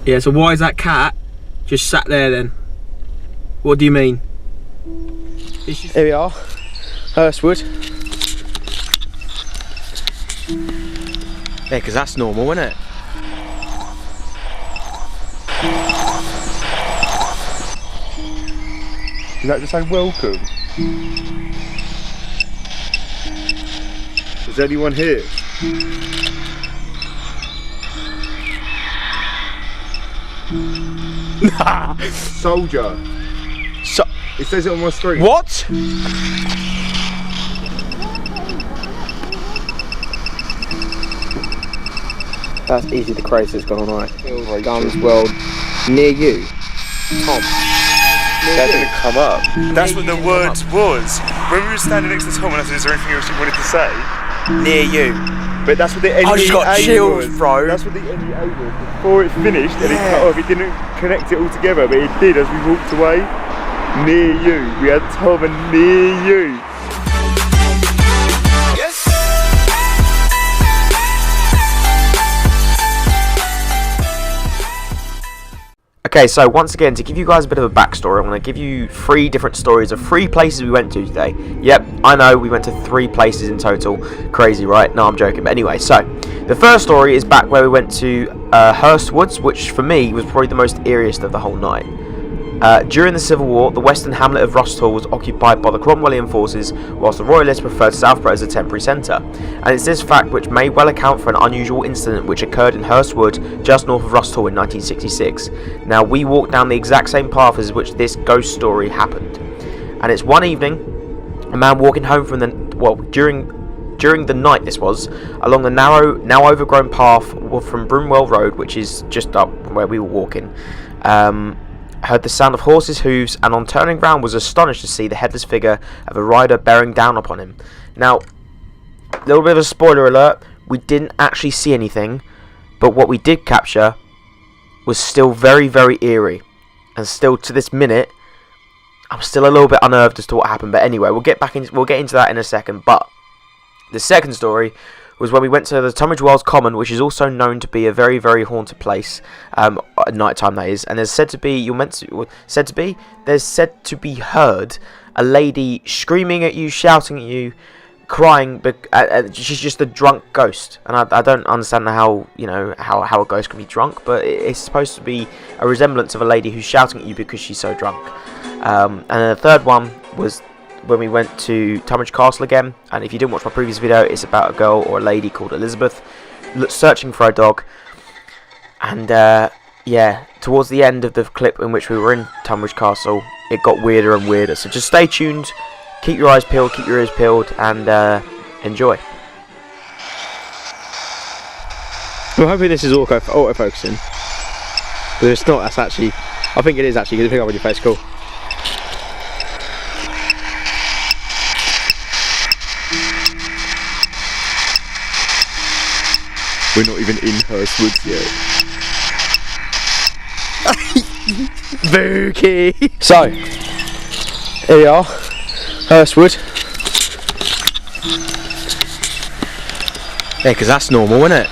Yeah, so why is that cat just sat there then? What do you mean? Here we are, Hurstwood. Yeah, because that's normal, isn't it? Is that just say welcome? Is anyone here? Soldier. It says it on my screen. What? That's easy the craziest gone on right. Guns World near you. Tom. That didn't come up. That's what the word was. When we were standing next to Tom and I said, is there anything else you wanted to say? Near you. But that's what the NEA I just got chills, was. bro. That's what the NEA was. Before it finished and it cut off, it didn't connect it all together, but it did as we walked away. Near you. We had Tom and near you. Okay, so once again, to give you guys a bit of a backstory, I'm going to give you 3 different stories of 3 places we went to today. Yep, I know, we went to 3 places in total. Crazy, right? No, I'm joking. But anyway, so, the first story is back where we went to Hurstwoods, which for me was probably the most eeriest of the whole night. During the Civil War, the western hamlet of Rusthall was occupied by the Cromwellian forces, whilst the Royalists preferred Southborough as a temporary centre. And it's this fact which may well account for an unusual incident which occurred in Hurstwood, just north of Rusthall in 1966. Now, we walked down the exact same path as which this ghost story happened. And it's one evening, a man walking home from during the night this was, along the narrow, now overgrown path from Broomwell Road, which is just up where we were walking, heard the sound of horses' hooves, and on turning round was astonished to see the headless figure of a rider bearing down upon him. Now, a little bit of a spoiler alert, we didn't actually see anything, but what we did capture was still very, very eerie. And still to this minute, I'm still a little bit unnerved as to what happened. But anyway, we'll get into that in a second. But the second story was when we went to the Tunbridge Wells Common, which is also known to be a very, very haunted place at night time, that is. And there's said to be heard a lady screaming at you, shouting at you, crying. She's just a drunk ghost, and I don't understand how how a ghost can be drunk, but it's supposed to be a resemblance of a lady who's shouting at you because she's so drunk. And then the third one was when we went to Tunbridge Castle again, and if you didn't watch my previous video, it's about a girl or a lady called Elizabeth searching for a dog. And yeah, towards the end of the clip in which we were in Tunbridge Castle, it got weirder and weirder. So just stay tuned, keep your eyes peeled, keep your ears peeled, and enjoy. I'm hoping this is auto-focusing. But if it's not, that's actually, I think it is actually, because you pick up on your face, cool. We're not even in Hurstwoods yet. Spooky! So, here we are, Hurstwood. Yeah, because that's normal, isn't it?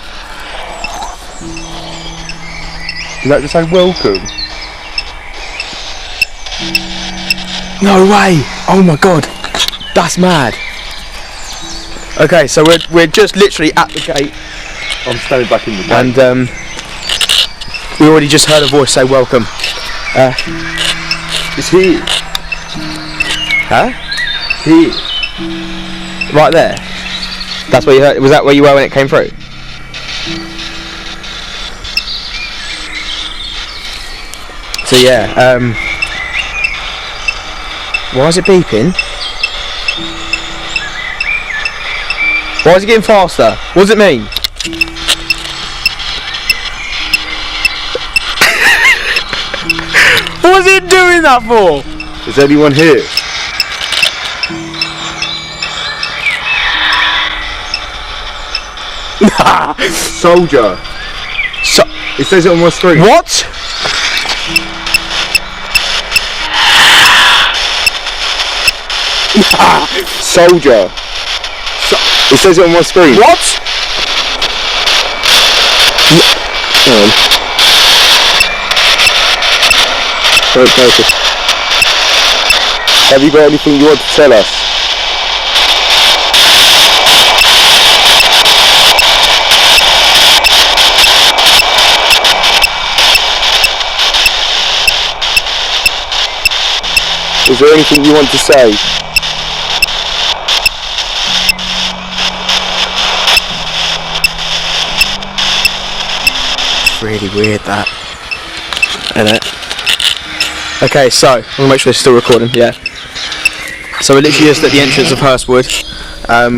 Is that just say welcome? No way! Oh my god, that's mad. Okay, so we're just literally at the gate. I'm standing back in the gate. And we already just heard a voice say welcome. It's here. Huh? Here. Right there. That's where you heard. Was that where you were when it came through? So yeah. Why is it beeping? Why is it getting faster? What does it mean? What's it doing that for? Is anyone here? Soldier. It says it on my screen. What? Soldier. It says it on my screen. What? Don't focus. Have you got anything you want to tell us? Is there anything you want to say? Really weird that, isn't it? Okay, so I'm gonna make sure it's still recording. Yeah. So we're literally just at the entrance of Hurstwood.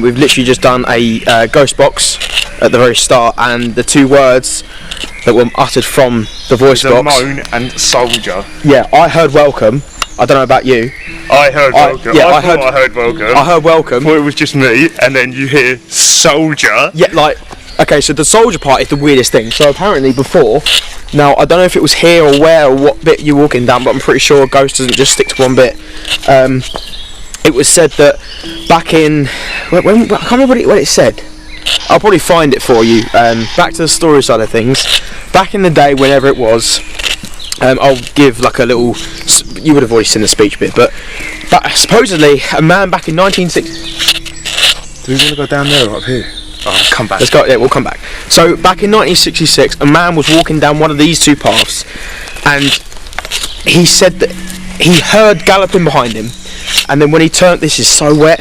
We've literally just done a ghost box at the very start, and the two words that were uttered from the voice There's box. a moan and soldier. Yeah, I heard welcome. I don't know about you. I heard welcome. Yeah, I heard welcome. I heard welcome. Thought it was just me, and then you hear soldier. Yeah, like, okay, so the soldier part is the weirdest thing. So apparently before, now I don't know if it was here or where or what bit you're walking down, but I'm pretty sure a ghost doesn't just stick to one bit. It was said that back in, when I can't remember what it said. I'll probably find it for you. Back to the story side of things. Back in the day, whenever it was, I'll give like a little. You would have already seen the speech bit, but supposedly a man back in 1960. Do we want to go down there or up here? Oh, come back. Let's go. Yeah, we'll come back. So back in 1966, a man was walking down one of these two paths, and he said that he heard galloping behind him, and then when he turned, this is so wet.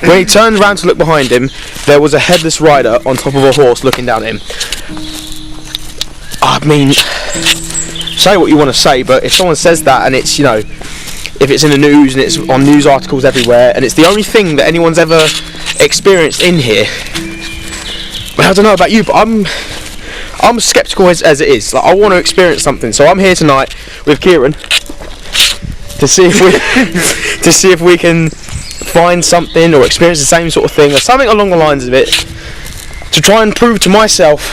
When he turned around to look behind him, there was a headless rider on top of a horse looking down at him. I mean, say what you want to say, but if someone says that and it's, you know, if it's in the news and it's on news articles everywhere and it's the only thing that anyone's ever experienced in here, well, I don't know about you, but I'm sceptical as it is. Like, I want to experience something, so I'm here tonight with Kieran to see if we can find something or experience the same sort of thing or something along the lines of it, to try and prove to myself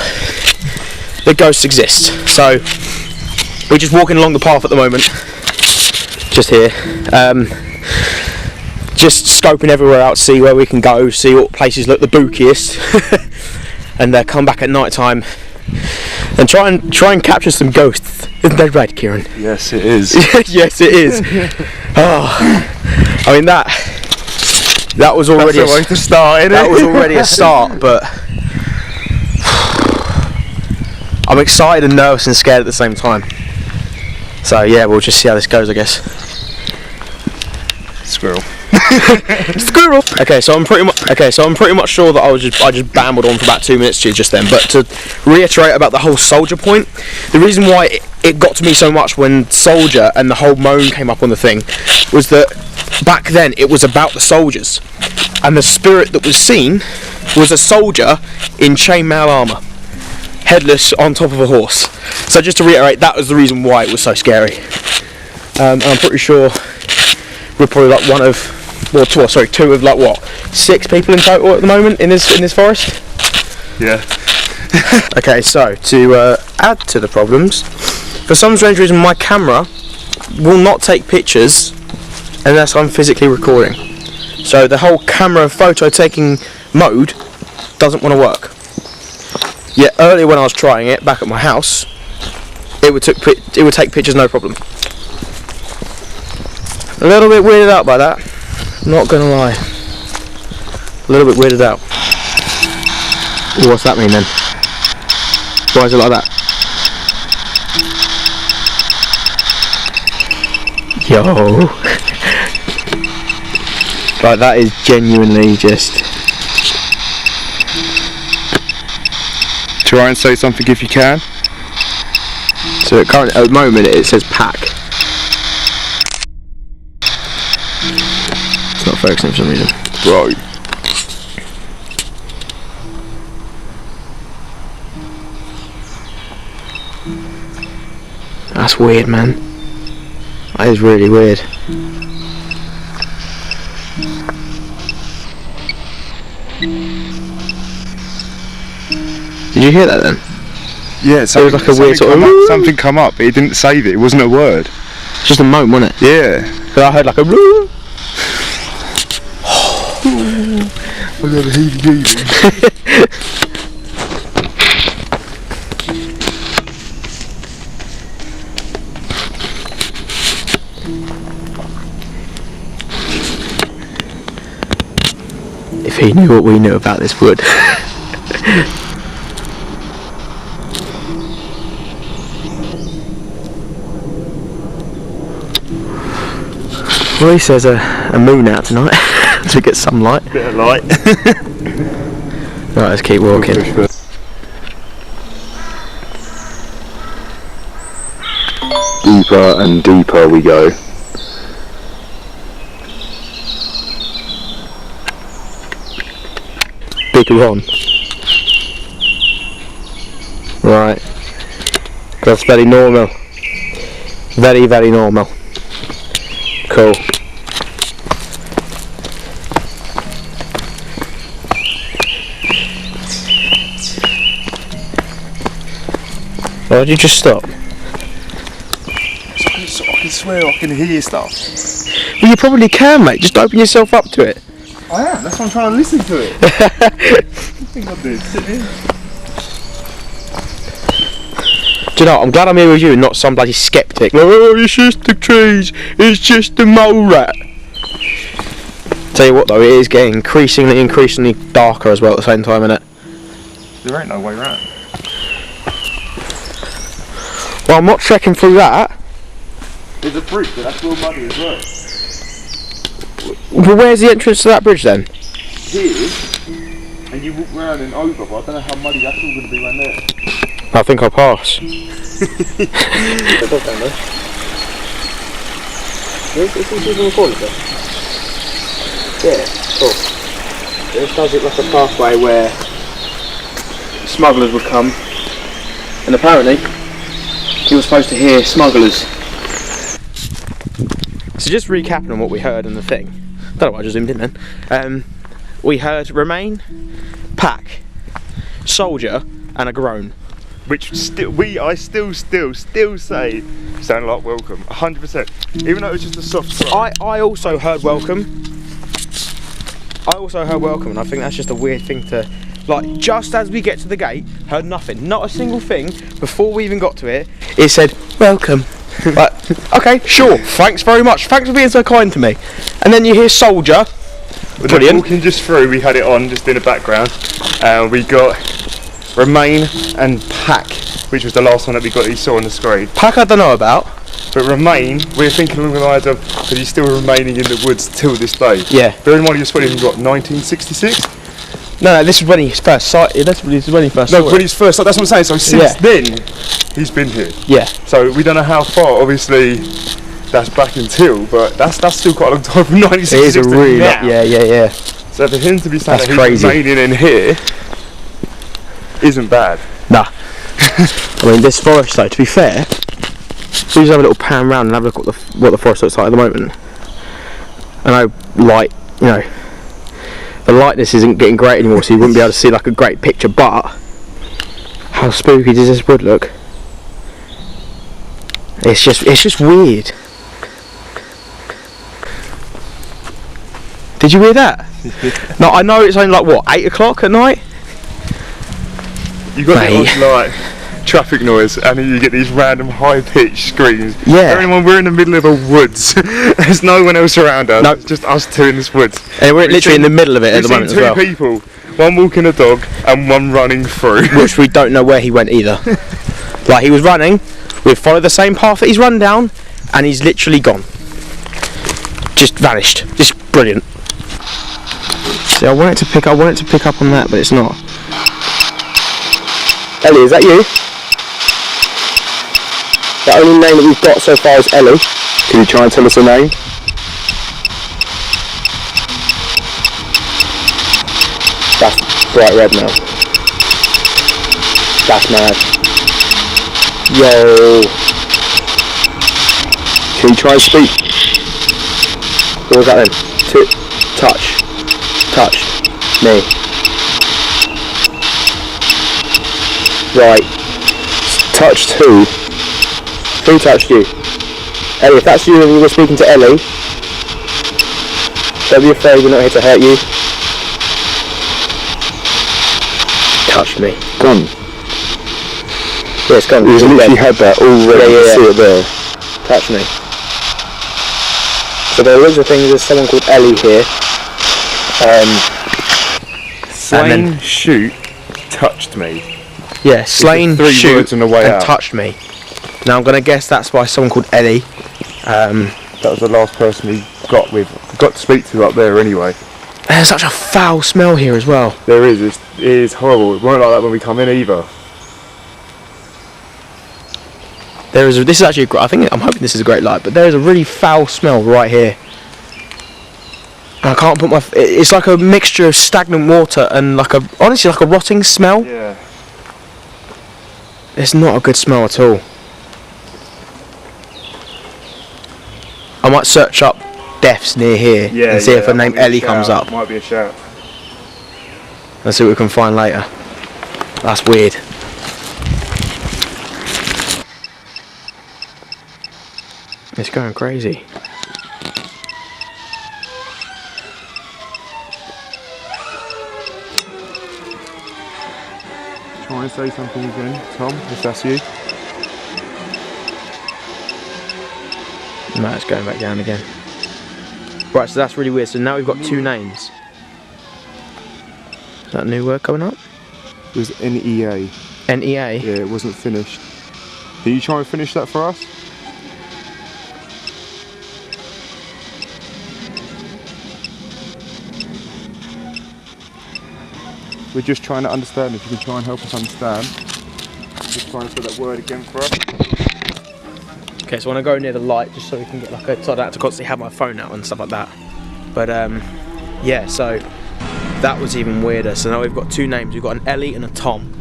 that ghosts exist. So we're just walking along the path at the moment, just here, just scoping everywhere out, see where we can go, see what places look the bookiest, and come back at night time and try and capture some ghosts. Isn't that right, Kieran? Yes, it is. Yes, it is. Oh, I mean that was already That's a way to start, isn't that it? was already a start, but I'm excited and nervous and scared at the same time. So yeah, we'll just see how this goes, I guess. Squirrel. Squirrel. Okay, so I'm pretty much sure that I just babbled on for about 2 minutes to you just then. But to reiterate about the whole soldier point, the reason why it got to me so much when soldier and the whole moan came up on the thing was that back then it was about the soldiers, and the spirit that was seen was a soldier in chainmail armour, headless on top of a horse. So just to reiterate, that was the reason why it was so scary. And I'm pretty sure we're probably like two of like what, 6 people in total at the moment in this forest. Yeah. Okay, so to add to the problems, for some strange reason my camera will not take pictures unless I'm physically recording. So the whole camera photo taking mode doesn't want to work. Yet earlier when I was trying it back at my house, it would take pictures no problem. A little bit weirded out by that, not gonna lie. A little bit weirded out. What's that mean then? Why is it like that? Yo. Like, that is genuinely just... Try and say something if you can. So at the moment it says pack. It's not focusing for some reason. Right. That's weird, man. That is really weird. Did you hear that then? Yeah, It was like a weird sort of... something come up, but it didn't save it. It wasn't a word. Just a moan, wasn't it? Yeah. But I heard like a... I got a heebie-jeebie. If he knew what we knew about this wood. Well, he says a moon out tonight to get some light. Bit of light. Right, let's keep walking. Deeper and deeper we go. Bigger on. Right. That's very normal. Very, very normal. Cool. Why did you just stop? I can swear I can hear stuff. Well, you probably can, mate. Just open yourself up to it. I am, that's why I'm trying to listen to it. I think I did. Sit in. Do you know what? I'm glad I'm here with you and not some bloody skeptic. Oh, it's just the trees. It's just the mole rat. Tell you what though, it is getting increasingly darker as well at the same time, innit? There ain't no way round. Well, I'm not trekking through that. There's a bridge, but that's real muddy as well. Well, where's the entrance to that bridge then? Here, and you walk round and over, but I don't know how muddy that's all going to be around there. I think I'll pass. Yeah, cool. This does look like a pathway where smugglers would come, and apparently he was supposed to hear smugglers. So just recapping on what we heard in the thing. Don't know why I just zoomed in then. We heard remain, pack, soldier, and a groan. Which I still say sound like welcome, 100%. Even though it was just a soft cry. I also heard welcome. And I think that's just a weird thing to, like, just as we get to the gate, heard nothing, not a single thing. Before we even got to it, it said welcome. Like, okay, sure, thanks very much, thanks for being so kind to me. And then you hear soldier. Brilliant. Walking just through, we had it on just in the background. We got remain and pack, which was the last one that you saw on the screen. Pack I don't know about. But remain, we're thinking along the lines of, because he's still remaining in the woods till this day. Yeah. Bear in mind you're spotted in what, 1966? No, this is when he first saw it. This is when he first saw No, when he's first, that's what I'm saying, so since then, he's been here. Yeah. So we don't know how far, obviously, that's back until, but that's still quite a long time from 1966 it is a really, now. yeah. So for him to be saying That's that he's crazy. remaining in here, isn't bad. Nah. I mean, this forest though, to be fair, we just have a little pan around and have a look at what the forest looks like at the moment. I know light, you know, the lightness isn't getting great anymore, so you wouldn't be able to see like a great picture, but how spooky does this wood look? It's just weird. Did you hear that? No, I know it's only like what, 8 o'clock at night? You got the odd, like traffic noise, and then you get these random high-pitched screams. Yeah. Everyone, we're in the middle of a woods. There's no one else around us. No. It's just us two in this woods. And we're literally in the middle of it at the moment as well. We've seen 2 people, one walking a dog and one running through. Which we don't know where he went either. Like, he was running, we've followed the same path that he's run down, and he's literally gone. Just vanished. Just brilliant. See, I wanted to pick up on that, but it's not. Ellie, is that you? The only name that we've got so far is Ellie. Can you try and tell us a name? That's bright red now. That's mad. Yo. Can you try and speak? What was that then? Touch me. Right. Touched who? Who touched you? Ellie, if that's you and you were speaking to Ellie, don't be afraid, we're not here to hurt you. Touch me. Gone. Yeah, it's gone. He's literally had that already. Yeah. See it there. Touch me. So there is a thing, there's someone called Ellie here. Slain, shoot, touched me. Yeah, slain, three shoot, words on the way and out. touched me. Now I'm going to guess that's by someone called Ellie. That was the last person we got to speak to up there anyway. There's such a foul smell here as well. There is, it is horrible. It weren't like that when we come in either. This is actually, I'm hoping this is a great light, but there is a really foul smell right here. And I can't put it's like a mixture of stagnant water and honestly like a rotting smell. Yeah. It's not a good smell at all. I might search up deaths near here and see if a name Ellie comes up. Might be a shout. Let's see what we can find later. That's weird. It's going crazy. Try and say something again, Tom, if that's you. No, it's going back down again. Right, so that's really weird. So now we've got two names. Is that a new word coming up? It was NEA. NEA? Yeah, it wasn't finished. Can you try and finish that for us? We're just trying to understand. If you can try and help us understand. Just trying to say that word again for us. Okay, so I want to go near the light just so we can get so I don't have to constantly have my phone out and stuff like that. But yeah, so that was even weirder. So now we've got two names. We've got an Ellie and a Tom.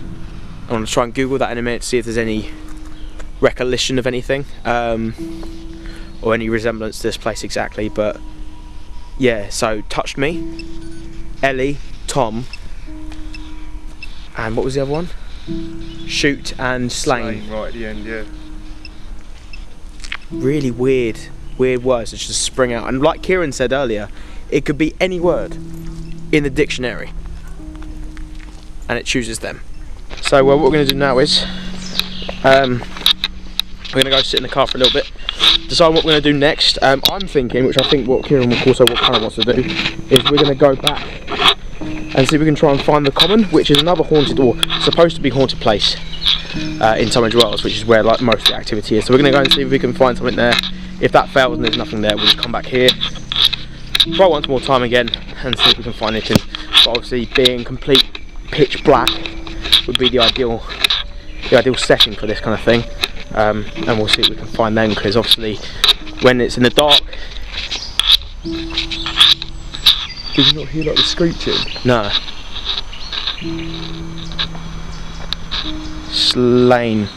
I want to try and Google that in a minute to see if there's any recollection of anything or any resemblance to this place exactly. But yeah, so touched me, Ellie, Tom, and what was the other one? Shoot and slain. Right at the end, yeah. Really weird words that just spring out. And like Kieran said earlier, it could be any word in the dictionary, and it chooses them. So what we're going to do now is we're going to go sit in the car for a little bit, decide what we're going to do next. I'm thinking, which I think what Kieran also what Karen wants to do, is we're going to go back and see if we can try and find the Common, which is another haunted, or supposed to be haunted place in Tunbridge Wells, which is where like most of the activity is. So we're going to go and see if we can find something there. If that fails and there's nothing there, we'll just come back here, try once more time again, and see if we can find anything. But obviously, being complete pitch black would be the ideal setting for this kind of thing. And we'll see what we can find then, because obviously, when it's in the dark. Did you not hear like the screeching? No. Slain.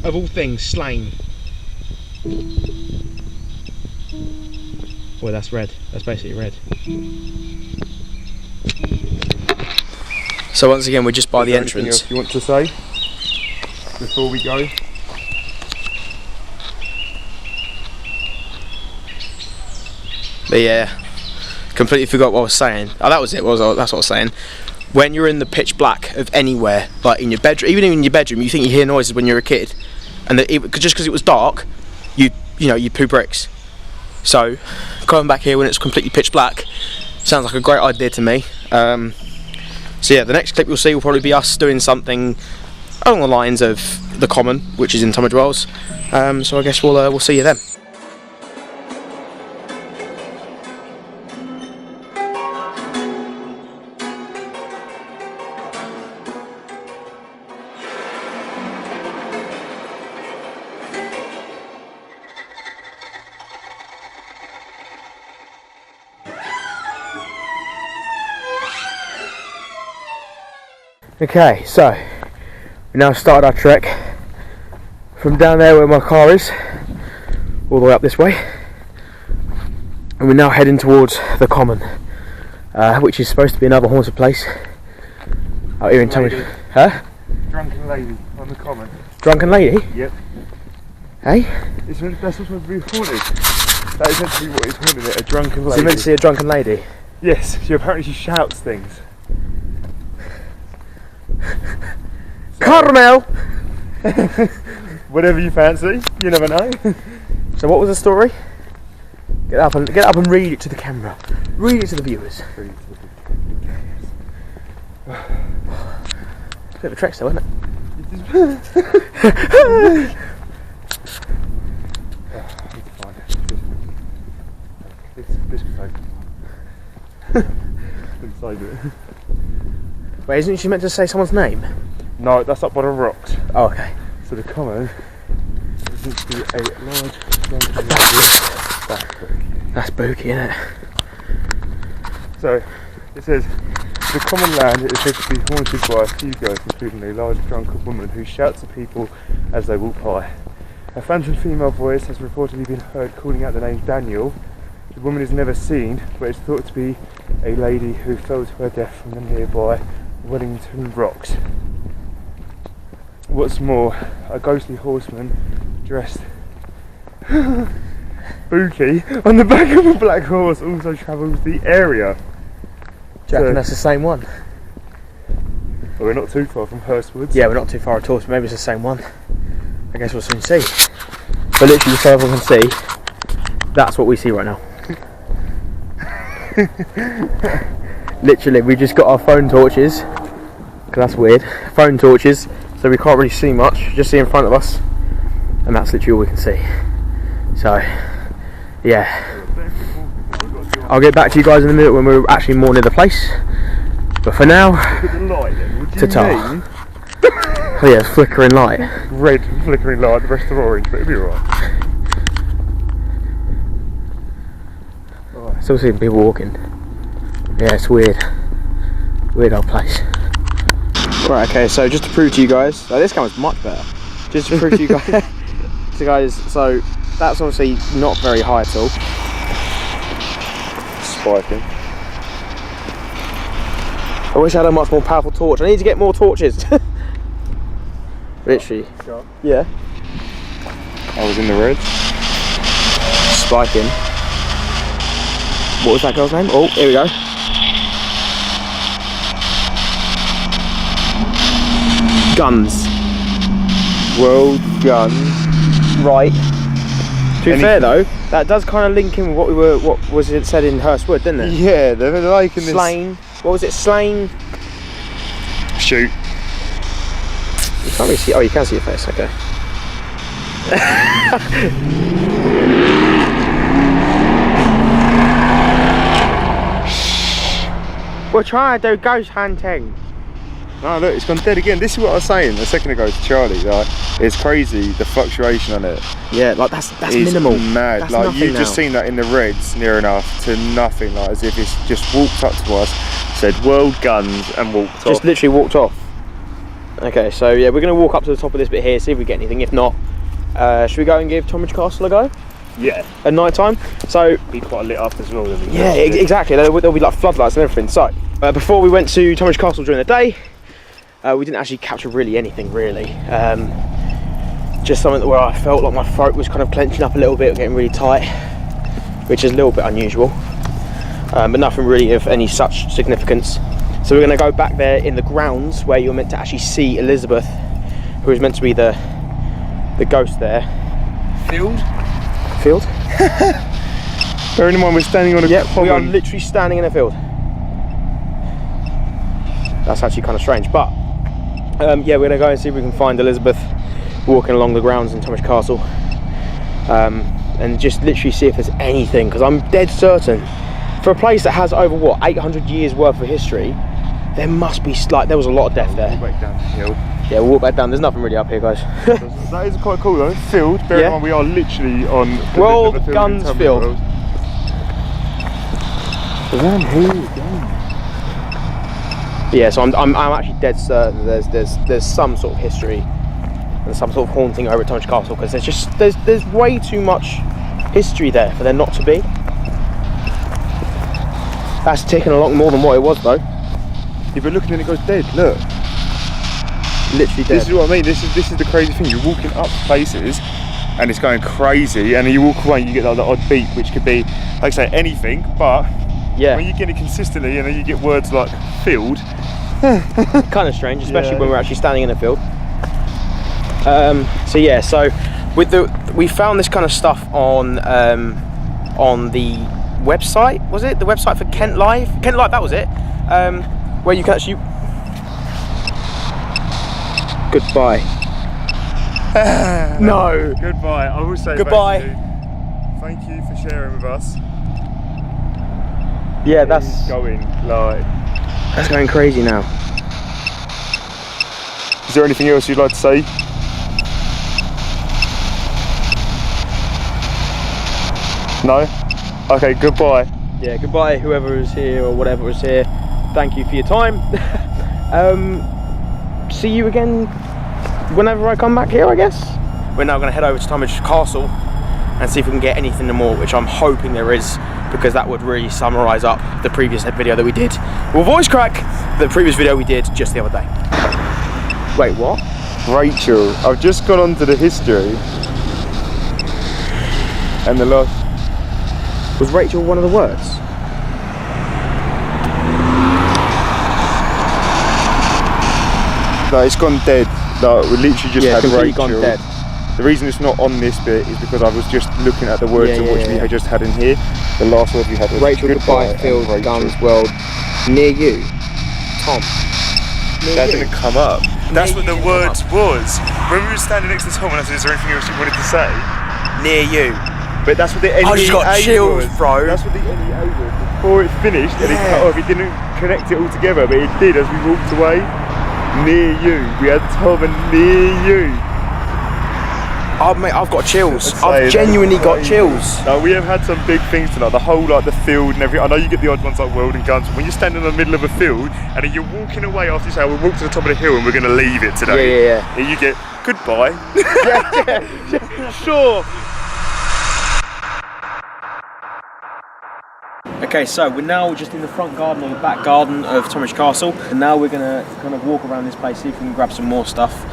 Of all things, slain. Well, that's red. That's basically red. So once again, we're just by the entrance. Anything else you want to say before we go? But yeah, completely forgot what I was saying. Oh, that was it. That's what I was saying. When you're in the pitch black of anywhere, like in your bedroom, even in your bedroom, you think you hear noises when you're a kid, and just because it was dark, you poo bricks. So going back here when it's completely pitch black sounds like a great idea to me. So yeah, the next clip you'll see will probably be us doing something along the lines of the Common, which is in Tunbridge Wells. So I guess we'll see you then. Okay, so we now started our trek from down there where my car is, all the way up this way, and we're now heading towards the Common, which is supposed to be another haunted place out here in Tunbridge. Huh? Drunken lady on the Common. Drunken lady? Yep. Hey? That's what's meant to be haunted. That is meant to be what is haunted it, a drunken lady. So you meant to see a drunken lady? Yes, apparently she shouts things. Carmel! whatever you fancy. You never know. So what was the story? Get up and read it to the camera. Read it to the viewers. It's a bit of a trek still, isn't it? Wait, isn't she meant to say someone's name? No, that's up by the rocks. Oh, okay. So the common seems to be a large That's spooky, isn't it? So it says the common land is said to be haunted by a few ghosts, including a large drunken woman who shouts at people as they walk by. A phantom female voice has reportedly been heard calling out the name Daniel. The woman is never seen, but it's thought to be a lady who fell to her death from the nearby Wellington Rocks. What's more, a ghostly horseman dressed spooky on the back of a black horse also travels the area. Do you reckon that's the same one? Well, we're not too far from Hurstwoods. Yeah, we're not too far at all, so maybe it's the same one. I guess we'll soon see. But literally, so everyone can see, that's what we see right now. Literally, we just got our phone torches, because that's weird. Phone torches, so we can't really see much, just see in front of us. And that's literally all we can see. So, yeah. I'll get back to you guys in a minute when we're actually more near the place. But for now, ta-ta. Oh yeah, flickering light. Red flickering light, the rest are orange, but it'll be alright. Still seeing people walking. Yeah, it's weird. Weird old place. Right, okay, so just to prove to you guys, this camera's much better. Just to prove to you guys, so that's obviously not very high at all. Spiking. I wish I had a much more powerful torch. I need to get more torches. Literally. Yeah. I was in the red. Spiking. What was that girl's name? Oh, here we go. Guns. World Guns. Right. To be fair though, that does kind of link in with what was it said in Hurstwood, didn't it? Yeah, they're like in this. Slain. What was it? Slain. Shoot. You can't really see. Oh, you can see your face. Okay. We're trying to do ghost hunting. Oh look, it's gone dead again. This is what I was saying a second ago to Charlie. Like, it's crazy the fluctuation on it. Yeah, like that's It's minimal. Mad. That's like you've just now. seen that in the reds near enough to nothing. Like as if it's just walked up to us, said "World Guns" and walked off. Just literally walked off. Okay, so yeah, we're going to walk up to the top of this bit here, see if we get anything. If not, should we go and give Tonbridge Castle a go? Yeah. At night time? So Be quite lit up as well. yeah, exactly. There'll be like floodlights and everything. So before we went to Tonbridge Castle during the day, we didn't actually capture really anything really. Just something where I felt like my throat was kind of clenching up a little bit, getting really tight, which is a little bit unusual. But nothing really of any such significance. So we're going to go back there in the grounds where you're meant to actually see Elizabeth, who is meant to be the ghost there. Field. Bearing in mind we're standing on a common. We are literally standing in a field. That's actually kind of strange, but yeah, we're going to go and see if we can find Elizabeth walking along the grounds in Tonbridge Castle, and just literally see if there's anything, because I'm dead certain for a place that has over what 800 years worth of history, there must be there was a lot of death there. We'll walk back down the hill. Yeah, we'll walk back down. There's nothing really up here, guys. That is quite cool though. Field. Bearing in mind we are literally on the World field Guns in Field. World. Around here. Yeah, so I'm actually dead certain there's some sort of history and some sort of haunting over at Tonbridge Castle, because there's way too much history there for there not to be. That's ticking along more than what it was though. Yeah, but look, and then it goes dead. Look. Literally dead. This is what I mean. This is the crazy thing. You're walking up places, and it's going crazy, and then you walk away, and you get like the odd beep, which could be, like I say, anything. But Yeah. when you get it consistently, and then you get words like field. Kind of strange, especially when we're actually standing in a field. So yeah, so we found this kind of stuff on the website. Was it the website for Kent Live? Kent Live, that was it. Where you can actually. Goodbye. No. Goodbye. I will say Goodbye. Thank you for sharing with us. Yeah, that's going crazy now. Is there anything else you'd like to say? No? Okay, goodbye. Yeah, goodbye whoever is here or whatever is here. Thank you for your time. See you again whenever I come back here, I guess. We're now going to head over to Tonbridge Castle and see if we can get anything more, which I'm hoping there is, because that would really summarise up the previous video that we did. We'll voice crack the previous video we did just the other day. Wait, what? Rachel, I've just gone on to the history and the last. Was Rachel one of the words? No, it's gone dead. No, we literally just had completely Rachel. gone dead. The reason it's not on this bit is because I was just looking at the words of which we had just had in here. The last word we had was Rachel, goodbye, field, guns, world, near you. Tom. That didn't come up. That's what the word was. When we were standing next to Tom and I said, is there anything else you wanted to say? Near you. But that's what the NEA I just got chills, was. bro. That's what the NEA was. Before it finished and it cut off, it didn't connect it all together, but it did as we walked away. Near you. We had Tom and near you. Oh, mate, I've got chills. I've genuinely got chills. No, we have had some big things tonight. The whole, like, the field and everything. I know you get the odd ones like world and guns, but when you're standing in the middle of a field and then you're walking away after you say, we'll walk to the top of the hill and we're going to leave it today. Yeah. And you get, goodbye. Yeah, sure. Okay, so we're now just in the front garden or the back garden of Tonbridge Castle, and now we're gonna kind of walk around this place, see if we can grab some more stuff,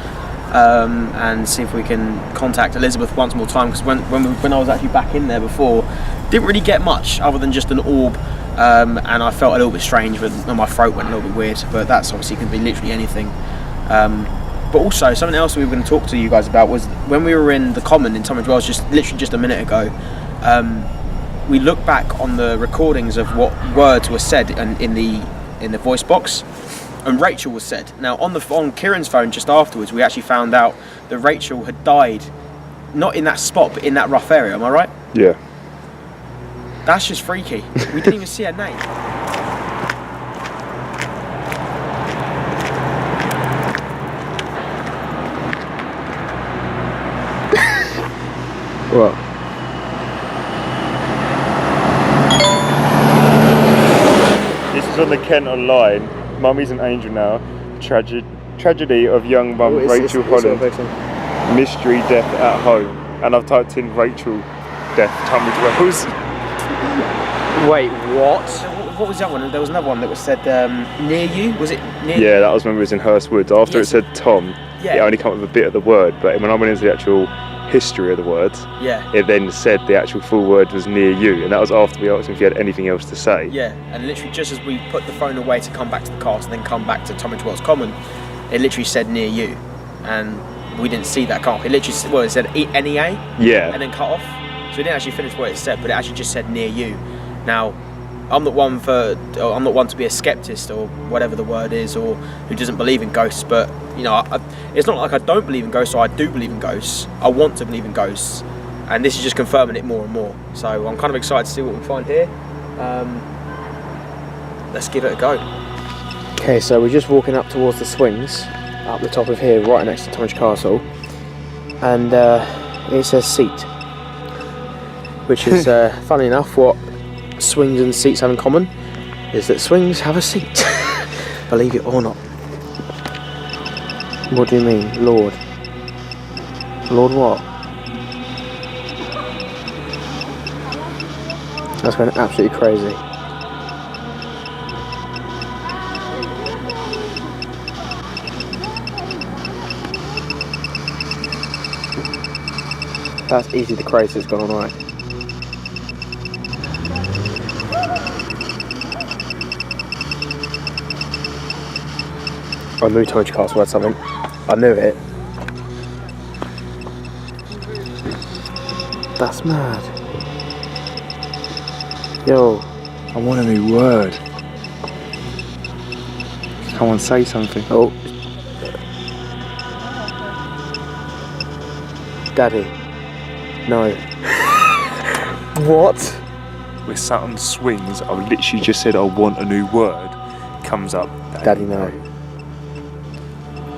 and see if we can contact Elizabeth once more time. Because when I was actually back in there before, didn't really get much other than just an orb, and I felt a little bit strange, and my throat went a little bit weird. But that's obviously can be literally anything. But also something else we were going to talk to you guys about was when we were in the Common in Tonbridge Wells, literally just a minute ago. We looked back on the recordings of what words were said in the voice box, and Rachel was said. Now on Kieran's phone just afterwards, we actually found out that Rachel had died, not in that spot, but in that rough area. Am I right? Yeah. That's just freaky. We didn't even see her name. What? This is on the Kent Online. Mummy's an angel now. Tragedy of young mum Rachel Holland. Mystery death at home. And I've typed in Rachel death Tunbridge Wells. Wait, what? What was that one? There was another one that was said near you. Was it near? Yeah, that was when we was in Hurstwood. After it said Tom, it only came up with a bit of the word. But when I went into the actual history of the words, it then said the actual full word was near you, and that was after we asked him if he had anything else to say. Yeah, and literally just as we put the phone away to come back to the castle and then come back to Tonbridge Wells Common, it literally said near you, and we didn't see that cut off. It literally, it said NEA, and then cut off, so we didn't actually finish what it said, but it actually just said near you. Now, I'm not one to be a skeptist or whatever the word is, or who doesn't believe in ghosts, but you know, it's not like I don't believe in ghosts, or I do believe in ghosts. I want to believe in ghosts, and this is just confirming it more and more. So I'm kind of excited to see what we find here. Let's give it a go. Okay, so we're just walking up towards the swings, up the top of here, right next to Tonbridge Castle, and it says seat, which is funny enough, what swings and seats have in common is that swings have a seat. Believe it or not. What do you mean, Lord? Lord what? That's going absolutely crazy. That's easily the craziest gone on right. I knew Tonbridge Castle had something. I knew it. That's mad. Yo. I want a new word. Come on, say something. Oh. Daddy. No. What? We're sat on swings. I literally just said I want a new word. Comes up. Daddy, no.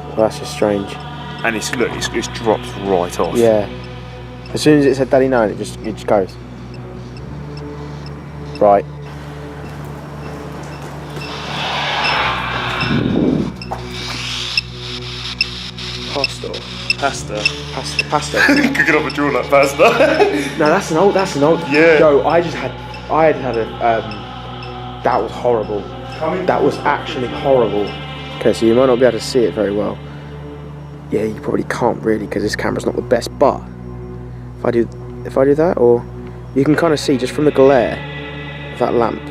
Well, that's just strange. And it's dropped right off. Yeah. As soon as it said Daddy, no, it just goes. Right. Pasta. Cooking up a draw like pasta. No, that's an old. Yeah. Joe, I had a. That was horrible. That was actually horrible. Okay, so you might not be able to see it very well. Yeah, you probably can't really because this camera's not the best. But if I do that, or you can kind of see just from the glare of that lamp,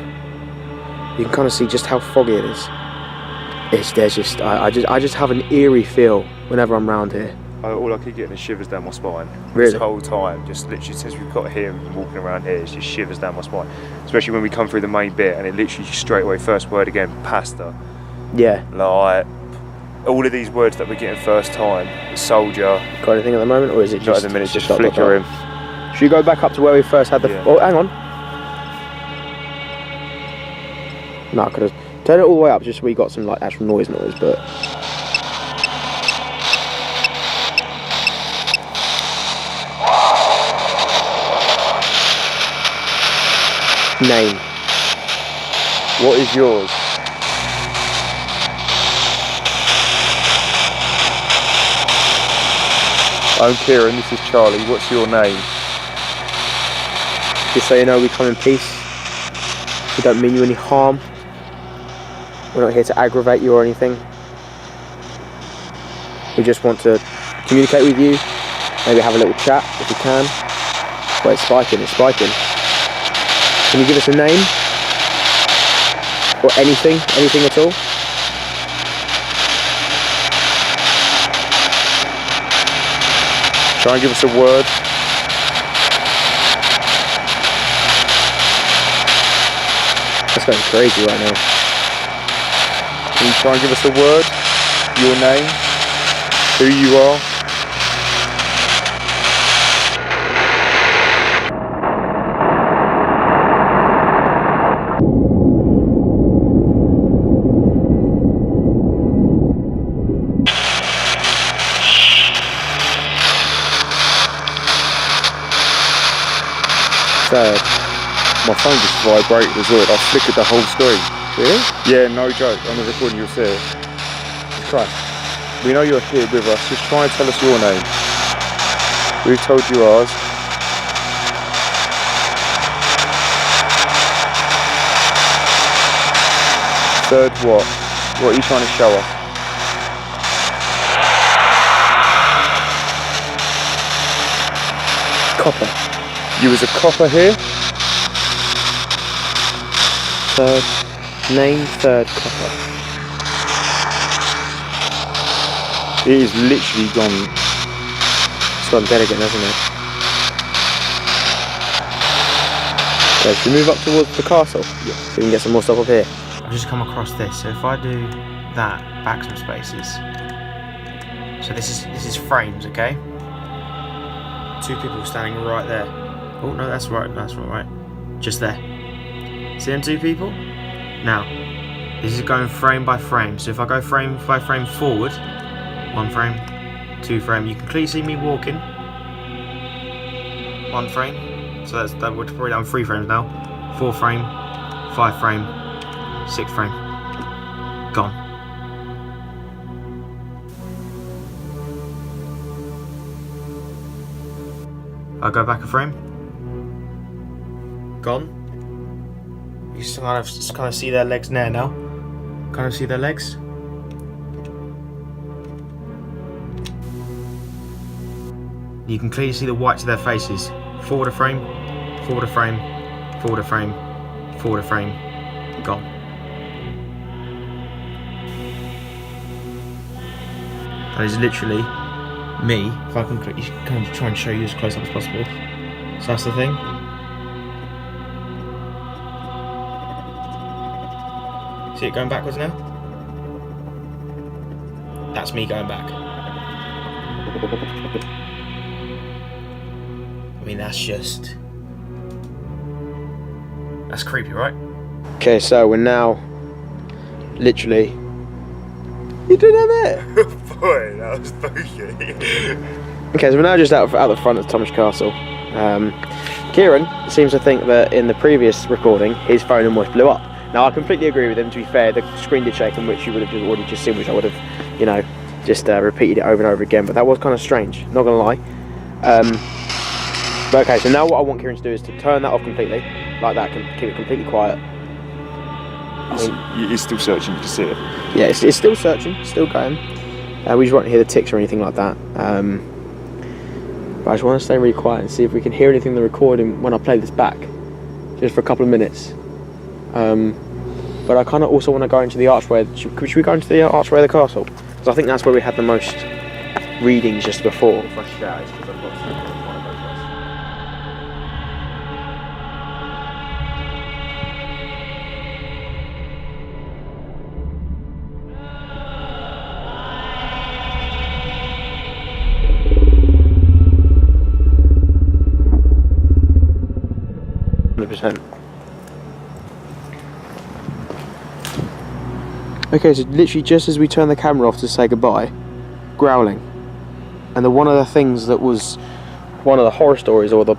you can kind of see just how foggy it is. I just have an eerie feel whenever I'm around here. All I keep getting is shivers down my spine. Really? This whole time, just literally since we've got here and walking around here, it's just shivers down my spine. Especially when we come through the main bit and it literally just straight away, first word again, pasta. Yeah. Like, all of these words that we're getting first time, soldier. Got anything at the moment, or is it just... Not at the minute, just flickering. Should we go back up to where we first had the... Yeah. Oh, hang on. No, I could have... Turn it all the way up just so we got some like actual noise, but... Name. What is yours? I'm Kieran, this is Charlie. What's your name? Just so you know, we come in peace. We don't mean you any harm. We're not here to aggravate you or anything. We just want to communicate with you, maybe have a little chat if we can. Well, it's spiking. Can you give us a name? Or anything at all? Try and give us a word. That's going crazy right now. Can you try and give us a word? Your name? Who you are? Third. My phone just vibrated as well. I flickered the whole screen. Really? Yeah, no joke. On the recording you'll see it. Christ. We know you're here with us. Just try and tell us your name. We've told you ours. Third what? What are you trying to show us? Copper. You was a copper here? Third. Name third copper. It is literally gone. It's gone dead again, hasn't it? Okay, should we move up towards the castle? Yeah. So we can get some more stuff up here. I've just come across this, so if I do that, back some spaces. So this is frames, okay? Two people standing right there. Oh no, that's right, just there. See them two people? Now, this is going frame by frame. So if I go frame by frame forward, 1 frame, 2 frame, you can clearly see me walking. 1 frame, so that would probably done 3 frames now. 4 frame, 5 frame, 6 frame, gone. I'll go back a frame. Gone. You just kind of see their legs there now. Kind of see their legs. You can clearly see the whites of their faces. Forward a frame, forward a frame, forward a frame, forward a frame, gone. That is literally me. If I can kind of try and show you as close up as possible. So that's the thing. See it going backwards now? That's me going back. I mean, that's creepy, right? Okay, so we're now literally. You doing that? Boy, that was spooky. Okay, so we're now just out the front of Thomas Castle. Kieran seems to think that in the previous recording his phone almost blew up. Now I completely agree with him. To be fair, the screen did shake, in which you would have already just seen, which I would have, you know, just repeated it over and over again. But that was kind of strange. Not gonna lie. But okay, so now what I want Kieran to do is to turn that off completely, like that, keep it completely quiet. It's still searching, you can see it. Yeah, it's still searching, still going. We just won't hear the ticks or anything like that. But I just want to stay really quiet and see if we can hear anything in the recording when I play this back, just for a couple of minutes. But I kind of also want to go into the archway. Should we go into the archway of the castle? Because I think that's where we had the most readings just before. Okay, so literally just as we turn the camera off to say goodbye, growling. And one of the things that was one of the horror stories or the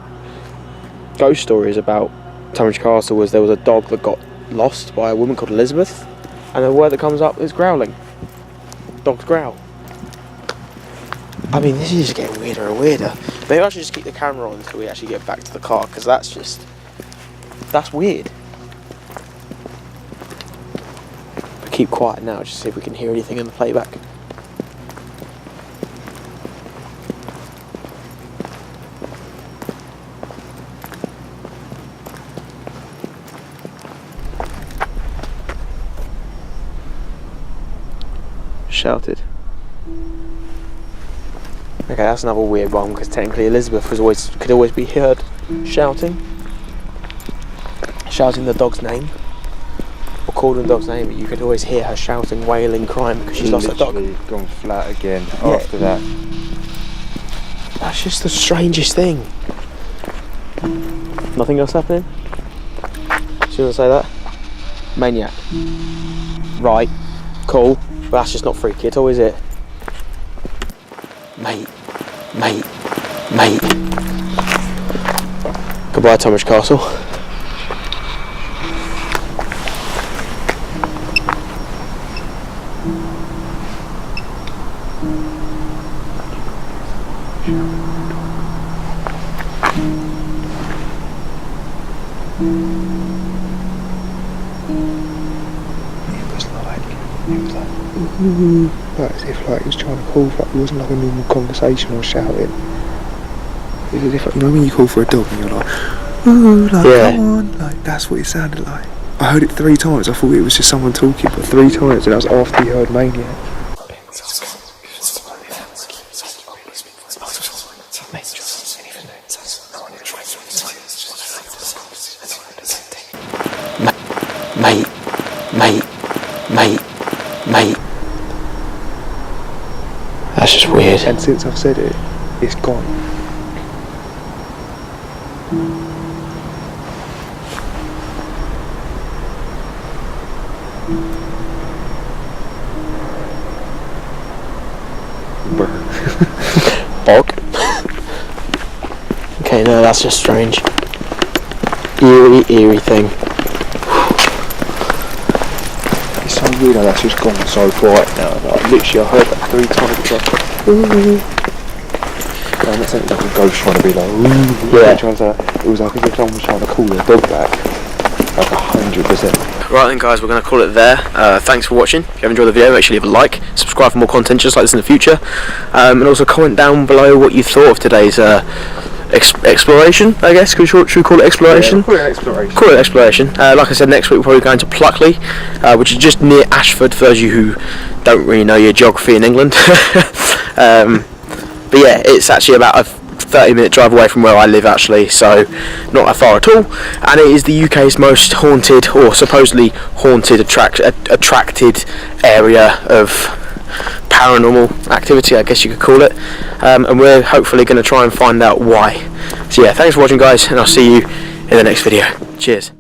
ghost stories about Tunbridge Castle was there was a dog that got lost by a woman called Elizabeth, and the word that comes up is growling. Dogs growl. I mean, this is just getting weirder and weirder. Maybe I should just keep the camera on until we actually get back to the car, because that's weird. Keep quiet now, just see if we can hear anything in the playback. Shouted. Okay, that's another weird one, because technically Elizabeth could always be heard shouting the dog's name. Called the dog's name, but you could always hear her shouting, wailing, crying because she's lost her dog. Gone flat again after that. That's just the strangest thing. Nothing else happening? Should I say that? Maniac. Right. Cool. But that's just not freaky at all, is it? Mate. Goodbye, Tunbridge Castle. Like as if like he was trying to call for, it wasn't like a normal conversation or shouting. It was as if, like, you know when you call for a dog and you're like, ooh, like, yeah. Come on, like that's what it sounded like. I heard it 3 times, I thought it was just someone talking, but 3 times, and that was after he heard Maniac. Mate. That's just weird. And since I've said it, it's gone. Bog. Okay, no, that's just strange. Eerie thing. It's so weird how that's just gone so quiet now. Like, literally, I heard that 3 times. It's like, ooh. And that's like a ghost trying to be like, ooh. Yeah. It was like as if someone was trying to call their dog back. Like 100%. Right then, guys, we're going to call it there. Thanks for watching. If you have enjoyed the video, make sure you leave a like, subscribe for more content just like this in the future, and also comment down below what you thought of today's exploration, I guess. Should we call it exploration? Yeah, call it exploration. Call it exploration. Like I said, next week we're probably going to Pluckley, which is just near Ashford, for those of you who don't really know your geography in England. But yeah, it's actually about a 30-minute drive away from where I live actually, so not that far at all, and it is the UK's most haunted, or supposedly haunted, attracted area of paranormal activity, I guess you could call it, and we're hopefully going to try and find out why. So yeah, thanks for watching guys, and I'll see you in the next video. Cheers.